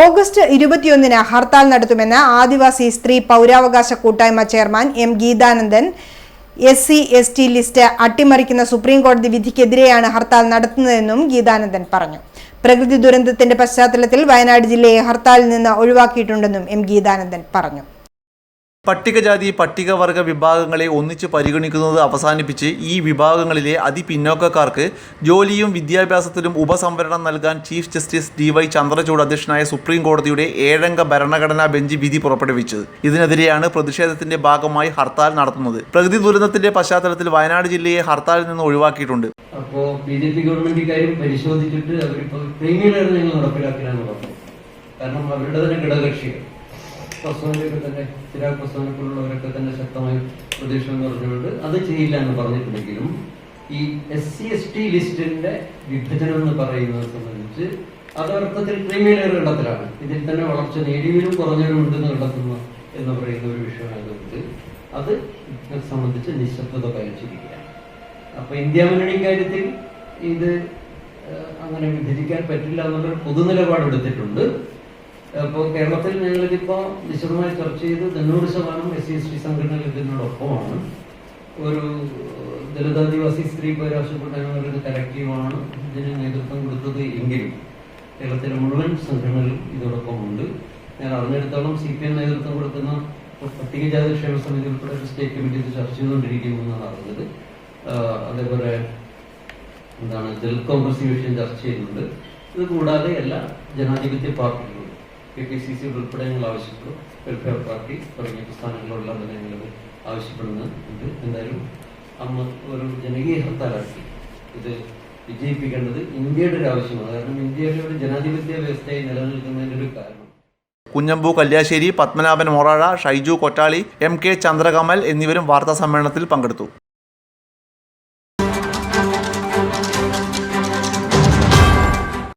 August 21-ന് hartal നടത്തുമെന്ന് ആദിവാസി സ്ത്രീ പൗരാവകാശ കൂട്ടായ്മ chairman M Geethanandan SC/ST list അട്ടിമറിക്കുന്ന സുപ്രീം കോടതി വിധിക്കെതിരെയാണ് ഹർത്താൽ നടത്തുന്നതെന്നും ഗീതാനന്ദൻ പറഞ്ഞു. പ്രകൃതി ദുരന്തത്തിന്റെ പശ്ചാത്തലത്തിൽ വയനാട് ജില്ലയെ ഹർത്താലിൽ നിന്ന് ഒഴിവാക്കിയിട്ടുണ്ടെന്നും എം ഗീതാനന്ദൻ പറഞ്ഞു. പട്ടികജാതി പട്ടികവർഗ വിഭാഗങ്ങളെ ഒന്നിച്ച് പരിഗണിക്കുന്നത് അവസാനിപ്പിച്ച് ഈ വിഭാഗങ്ങളിലെ അതിപിന്നോക്കക്കാർക്ക് ജോലിയും വിദ്യാഭ്യാസത്തിലും ഉപസംവരണം നൽകാൻ ചീഫ് ജസ്റ്റിസ് DY ചന്ദ്രചൂഡ് അധ്യക്ഷനായ സുപ്രീം കോടതിയുടെ 7-അംഗ ഭരണഘടനാ ബെഞ്ച് വിധി പുറപ്പെടുവിച്ചത്. ഇതിനെതിരെയാണ് പ്രതിഷേധത്തിന്റെ ഭാഗമായി ഹർത്താൽ നടത്തുന്നത്. പ്രകൃതി ദുരന്തത്തിന്റെ പശ്ചാത്തലത്തിൽ വയനാട് ജില്ലയെ ഹർത്താലിൽ നിന്ന് ഒഴിവാക്കിയിട്ടുണ്ട്. അപ്പോൾ BJP ഗവൺമെന്റ് കാര്യം പരിശോധിച്ചിട്ട് അവരിപ്പോൾ ക്രിമിനൽ നിങ്ങൾ നടപ്പിലാക്കിയാണ് പറഞ്ഞത്. കാരണം അവരുടെ തന്നെ ഘടകകക്ഷികൾ പ്രസവനൊക്കെ തന്നെ ചിരാഗ് പ്രസവനക്കുള്ളവരൊക്കെ തന്നെ ശക്തമായി പ്രതീക്ഷ പറഞ്ഞുകൊണ്ട് അത് ചെയ്യില്ല എന്ന് പറഞ്ഞിട്ടുണ്ടെങ്കിലും ഈ SC/ST ലിസ്റ്റിന്റെ വിഭജനം എന്ന് പറയുന്നത് സംബന്ധിച്ച് അതർത്ഥത്തിൽ ക്രിമിനൽ കണ്ടെത്തലാണ്. ഇതിൽ തന്നെ വളർച്ച നേടിയവരും കുറഞ്ഞവരും ഉണ്ടെന്ന് കണ്ടെത്തുന്നു എന്ന് പറയുന്ന ഒരു വിഷയമായതുകൊണ്ട് അത് സംബന്ധിച്ച് നിശബ്ദത പാലിച്ചിരിക്കുകയാണ്. അപ്പൊ ഇന്ത്യ മുന്നണി കാര്യത്തിൽ ഇത് അങ്ങനെ വിഭജിക്കാൻ പറ്റില്ല എന്നുള്ളൊരു പൊതുനിലപാടെടുത്തിട്ടുണ്ട്. അപ്പോൾ കേരളത്തിൽ ഞങ്ങളിതിപ്പോൾ വിശദമായി ചർച്ച ചെയ്ത് 90% SC/ST സംഘടനകൾ ഇതിനോടൊപ്പമാണ്. ഒരു ദളിതാദിവാസി സ്ത്രീ പൗരാവകാശ കൂട്ടായ്മ കലക്റ്റീവാണ് ഇതിന് നേതൃത്വം കൊടുത്തത് എങ്കിലും കേരളത്തിലെ മുഴുവൻ സംഘടനകളും ഇതോടൊപ്പമുണ്ട്. ഞാൻ അറിഞ്ഞെടുത്തോളം CPM നേതൃത്വം കൊടുക്കുന്ന പട്ടികജാതി ക്ഷേമ സമിതി ഉൾപ്പെടെ ഒരു സ്റ്റേറ്റ് കമ്മിറ്റി ഇത് ചർച്ച ചെയ്തുകൊണ്ടിരിക്കുമെന്നാണ് അറിഞ്ഞത്. അതേപോലെ ദളിത് കോൺഗ്രസ് വിഷയം ചർച്ച ചെയ്യുന്നുണ്ട്. ഇത് കൂടാതെ എല്ലാ ജനാധിപത്യ പാർട്ടികളും KPCC ഉൾപ്പെടെ ഞങ്ങൾ ആവശ്യപ്പെടും. വെൽഫെയർ പാർട്ടി തുടങ്ങിയ പ്രസ്ഥാനങ്ങളെല്ലാം തന്നെ ഞങ്ങൾ ആവശ്യപ്പെടുന്നുണ്ട്. എന്തായാലും ഒരു ജനകീയ ഹർത്താലാക്കി ഇത് വിജയിപ്പിക്കേണ്ടത് ഇന്ത്യയുടെ ഒരു ആവശ്യമാണ്. കാരണം ഇന്ത്യയുടെ ഒരു ജനാധിപത്യ വ്യവസ്ഥയായി നിലനിൽക്കുന്നതിൻ്റെ ഒരു കാരണം. കുഞ്ഞമ്പു കല്യാശ്ശേരി, പത്മനാഭൻ മൊറാഴ, ഷൈജു കൊറ്റാളി, MK ചന്ദ്രകമൽ എന്നിവരും വാർത്താ സമ്മേളനത്തിൽ പങ്കെടുത്തു.